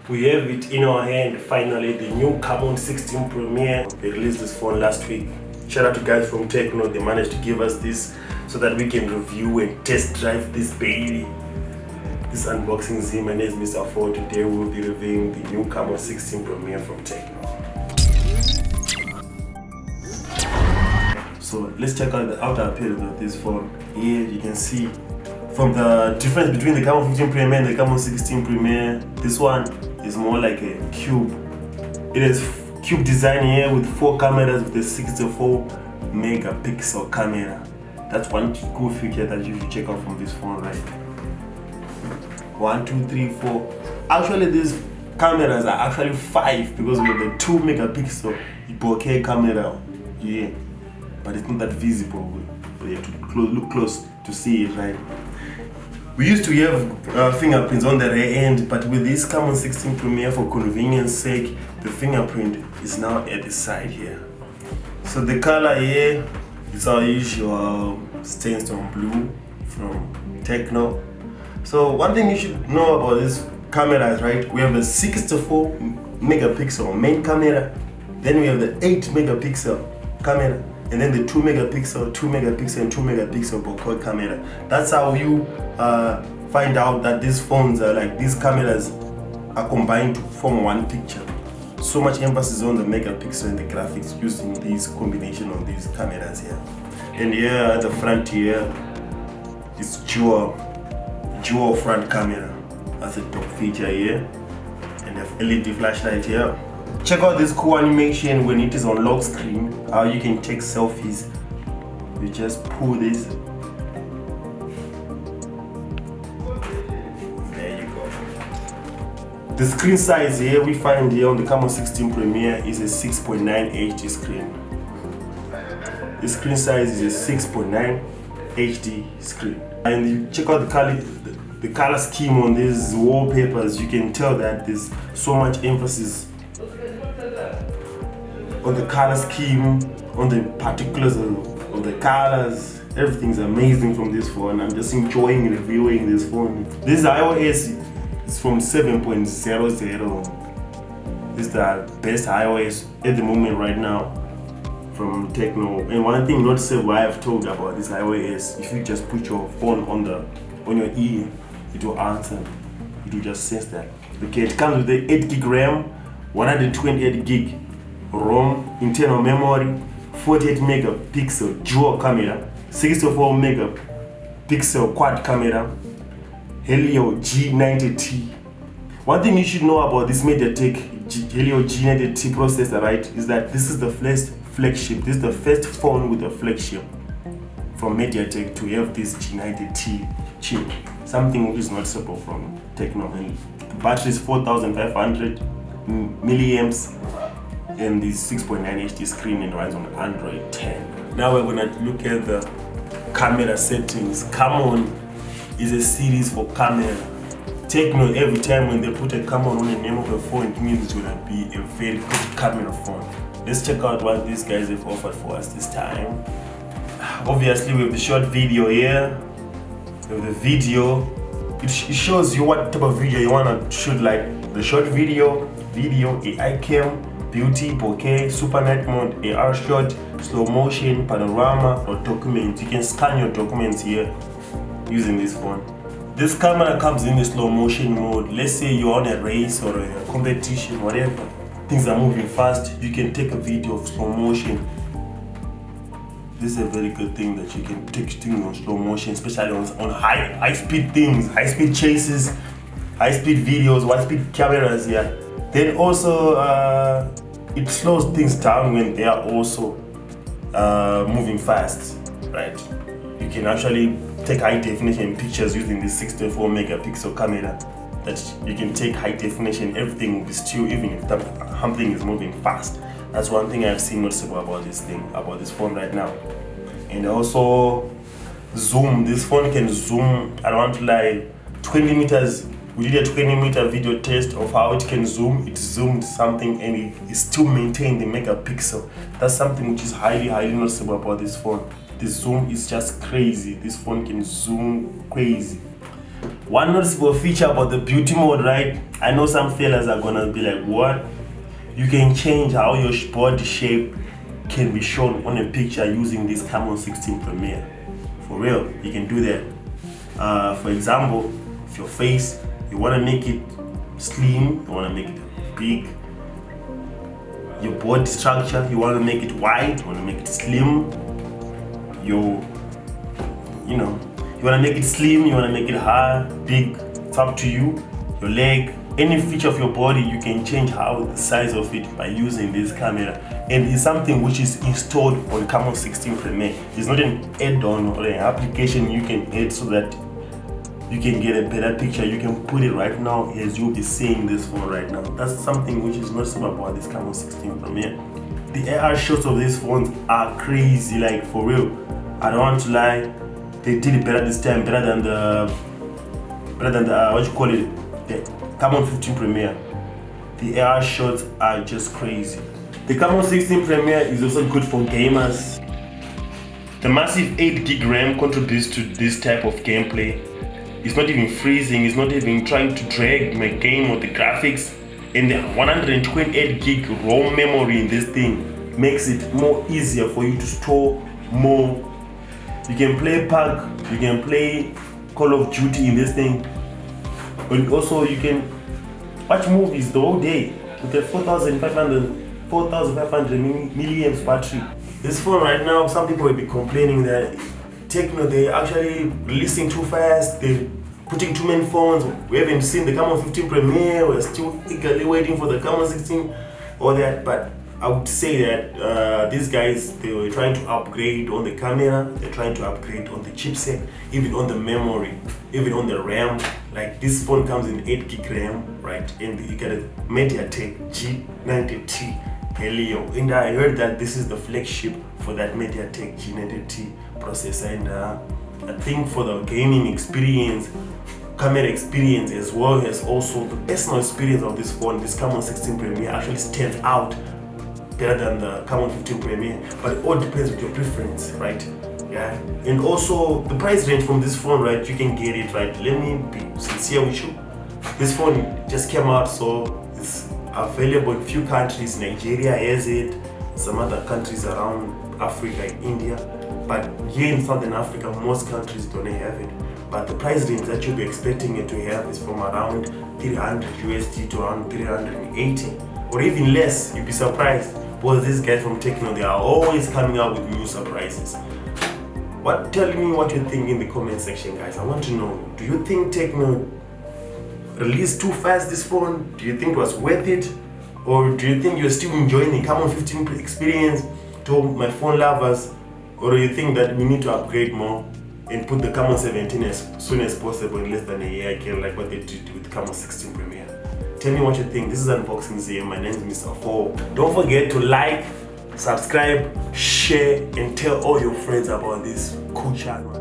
We have it in our hand finally, the new Camon 16 Premier. They released this phone last week. Shout out to guys from TECNO, they managed to give us this so that we can review and test drive this baby. This unboxing Zim. My name is Mr. Today we'll be reviewing the new Camon 16 Premier from TECNO. So let's check out the outer appearance of this phone. Here you can see from the difference between the Camon 15 Premier and the Camon 16 Premier, this one is more like a cube. It is cube design here with 4 cameras with a 64 megapixel camera. That's one cool feature that you should check out from this phone, right? 1, 2, 3, 4. Actually, these cameras are actually 5 because we have the 2 megapixel bokeh camera here, but it's not that visible. But you have to look close to see it, right? We used to have fingerprints on the rear end, but with this Camon 16 Premier, for convenience sake, the fingerprint is now at the side here. So the color here is our usual sandstone blue from TECNO. So one thing you should know about this camera is, right, we have a 64 megapixel main camera, then we have the 8 megapixel camera, and then the 2 megapixel, 2 megapixel, and 2 megapixel bokeh camera. That's how you find out that these phones are like, these cameras are combined to form one picture. So much emphasis on the megapixel and the graphics using these combination of these cameras here. And here at the front here, it's dual front camera. That's a top feature here. And the LED flashlight here. Check out this cool animation when it is on lock screen, how you can take selfies. You just pull this. There you go. The screen size here we find here on the Camon 16 Premier is a 6.9 HD screen. The screen size is a 6.9 HD screen. And you check out the color scheme on these wallpapers. You can tell that there's so much emphasis on the color scheme, on the particulars of the colors. Everything's amazing from this phone. I'm just enjoying reviewing this phone. This iOS is from 7.00. This is the best iOS at the moment right now from TECNO. And one thing noticeable I have told about this iOS, if you just put your phone on your ear, it will answer. It will just sense that. Okay, it comes with the 8 gig RAM, 128 gig ROM, internal memory, 48 megapixel dual camera, 64 megapixel quad camera, Helio G90T. One thing you should know about this MediaTek Helio G90T processor, right, is that this is the first flagship. This is the first phone with a flagship from MediaTek to have this G90T chip. Something which is noticeable from TECNO. And the battery is 4,500 milliamps. And this 6.9 HD screen and runs on Android 10. Now we're gonna look at the camera settings. Camon is a series for camera. TECNO, every time when they put a Camon on the name of a phone, it means it's gonna be a very good camera phone. Let's check out what these guys have offered for us this time. Obviously we have the short video here. We have the video. It shows you what type of video you wanna shoot, like the short video, AI cam, beauty, bokeh, super night mode, AR shot, slow motion, panorama, or documents. You can scan your documents here using this phone. This camera comes in the slow motion mode. Let's say you're on a race or a competition, whatever. Things are moving fast. You can take a video of slow motion. This is a very good thing that you can take things on slow motion, especially on high speed things, high speed chases, high speed videos, 1-speed cameras here. Then also, it slows things down when they are also moving fast, right? You can actually take high definition pictures using this 64 megapixel camera. That you can take high definition, everything will be still, even if something is moving fast. That's one thing I've seen noticeable about this phone right now. And also, zoom. This phone can zoom around like 20 meters. We did a 20-meter video test of how it can zoom. It zoomed something and it still maintained the megapixel. That's something which is highly noticeable about this phone. The zoom is just crazy. This phone can zoom crazy. One noticeable feature about the beauty mode, right? I know some fellas are gonna be like, what? You can change how your body shape can be shown on a picture using this Camon 16 Premier. For real, you can do that. For example, if your face, you wanna make it slim, you wanna make it big. Your body structure, you wanna make it wide, you wanna make it slim. You wanna make it slim, you wanna make it high, big, it's up to you. Your leg, any feature of your body, you can change how the size of it by using this camera. And it's something which is installed on Camon 16 Premier. It's not an add-on or an application you can add so that you can get a better picture. You can put it right now as you'll be seeing this phone right now. That's something which is noticeable about this Camon 16 Premier. The AR shots of these phones are crazy, like for real. I don't want to lie. They did it better this time, better than the the Camon 15 Premier. The AR shots are just crazy. The Camon 16 Premier is also good for gamers. The massive 8 gig RAM contributes to this type of gameplay. It's not even freezing, it's not even trying to drag my game or the graphics. And the 128 gig ROM memory in this thing makes it more easier for you to store more. You can play PUBG, you can play Call of Duty in this thing. And also you can watch movies the whole day with a 4,500 milliamps battery. This phone right now, some people will be complaining that TECNO, they're actually releasing too fast, they're putting too many phones. We haven't seen the Camon 15 Premier, we're still eagerly waiting for the Camon 16 or that. But I would say that these guys, they were trying to upgrade on the camera, they're trying to upgrade on the chipset, even on the memory, even on the RAM. Like this phone comes in 8 gig RAM, right? And you get a MediaTek G90T Helio. And I heard that this is the flagship for that MediaTek G90T processor. And I think for the gaming experience, camera experience, as well as also the personal experience of this phone, this Camon 16 Premier actually stands out better than the Camon 15 Premier. But it all depends on your preference, right? Yeah. And also the price range from this phone, right? You can get it, right? Let me be sincere with you. This phone just came out, so it's available in few countries. Nigeria has it, some other countries around Africa, India. But here in Southern Africa, most countries don't have it. But the price range that you'll be expecting it to have is from around 300 USD to around 380, or even less. You'll be surprised. Because these guys from TECNO, they are always coming out with new surprises. Tell me what you think in the comment section, guys. I want to know, do you think TECNO released too fast this phone? Do you think it was worth it? Or do you think you're still enjoying the Camon 15 experience? To my phone lovers, or do you think that we need to upgrade more and put the Camon 17 as soon as possible in less than a year again, like what they did with Camon 16 Premier? Tell me what you think. This is Unboxing Zim. My name is Mr. 4. Don't forget to like, subscribe, share, and tell all your friends about this cool channel.